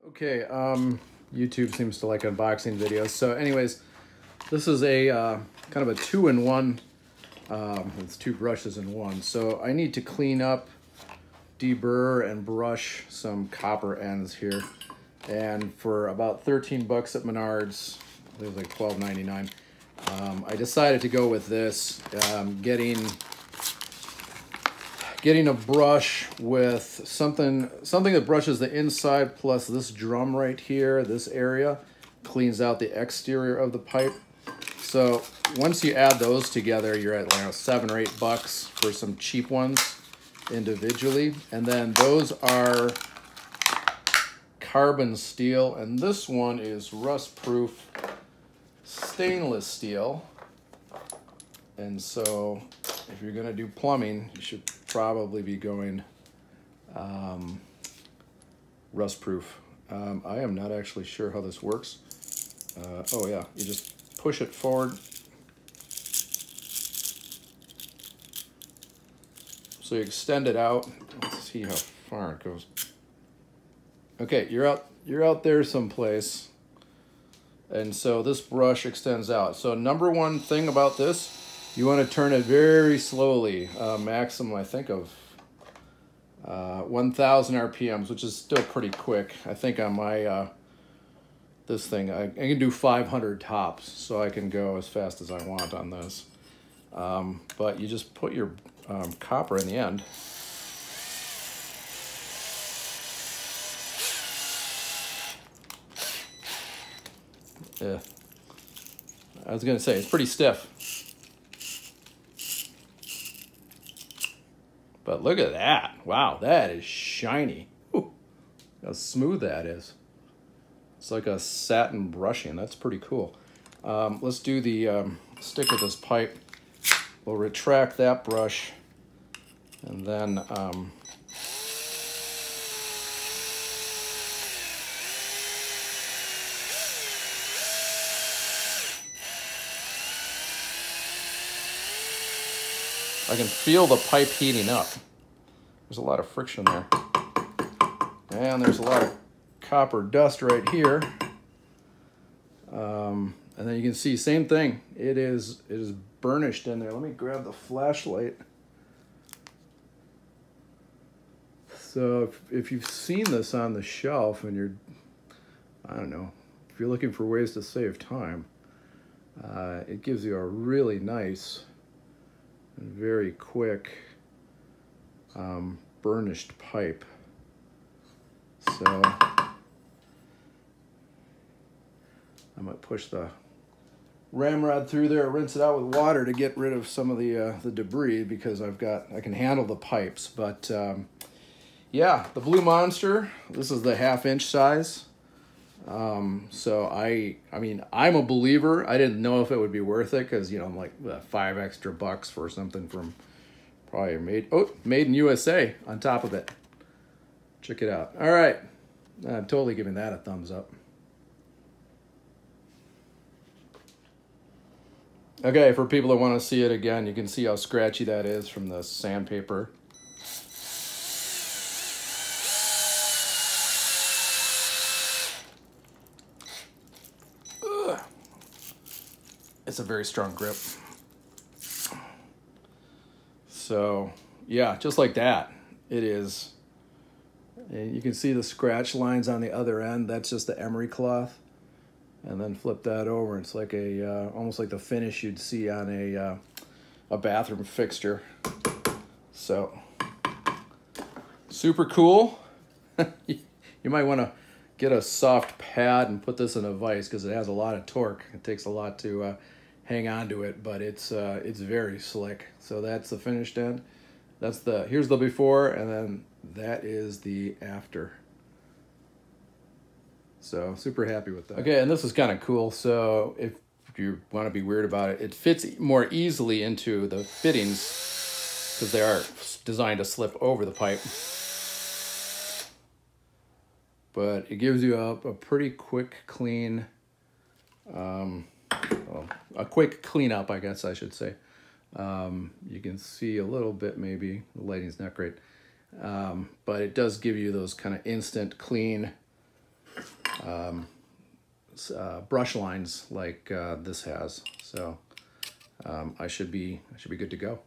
Okay, YouTube seems to like unboxing videos. So anyways, this is a kind of a two-in-one. It's two brushes in one. So I need to clean up, deburr, and brush some copper ends here. And for about 13 bucks at Menards, it was like $12.99. I decided to go with this, getting a brush with something that brushes the inside, plus this drum right here, this area, cleans out the exterior of the pipe. So once you add those together, you're at like $7 or $8 for some cheap ones individually. And then those are carbon steel, and this one is rust-proof stainless steel. And so if you're gonna do plumbing, you should probably be going rust-proof. I am not actually sure how this works. Oh yeah, you just push it forward. So you extend it out. Let's see how far it goes. Okay, you're out there someplace. And so this brush extends out. So number one thing about this, you want to turn it very slowly, maximum I think of 1,000 RPMs, which is still pretty quick. I think on my this thing, I can do 500 tops, so I can go as fast as I want on this. But you just put your copper in the end. Yeah, I was gonna say it's pretty stiff. But look at that. Wow, that is shiny. Ooh, how smooth that is. It's like a satin brushing. That's pretty cool. Let's do the stick with this pipe. We'll retract that brush. And then I can feel the pipe heating up. There's a lot of friction there. And there's a lot of copper dust right here. And then you can see, same thing. It is burnished in there. Let me grab the flashlight. So if you've seen this on the shelf and you're, I don't know, if you're looking for ways to save time, it gives you a really nice and very quick burnished pipe. So I might push the ramrod through there, rinse it out with water to get rid of some of the debris, because I can handle the pipes. But yeah, the Blue Monster, this is the 1/2-inch size. So I mean, I'm a believer. I didn't know if it would be worth it, because, you know, I'm like $5 extra for something from probably made in USA on top of it. Check it out. All right, I'm totally giving that a thumbs up. Okay, for people that want to see it again, you can see how scratchy that is from the sandpaper. It's a very strong grip. So yeah, just like that, it is. And you can see the scratch lines on the other end. That's just the emery cloth. And then flip that over. It's like a almost like the finish you'd see on a bathroom fixture. So super cool. You might want to get a soft pad and put this in a vise, because it has a lot of torque. It takes a lot to hang on to it, but it's very slick. So that's the finished end. Here's the before, and then that is the after. So super happy with that. Okay, and this is kind of cool. So if you want to be weird about it, it fits more easily into the fittings, because they are designed to slip over the pipe. But it gives you a pretty quick clean, a quick cleanup, I guess I should say. You can see a little bit, maybe the lighting's not great, but it does give you those kind of instant clean brush lines like this has. So I should be good to go.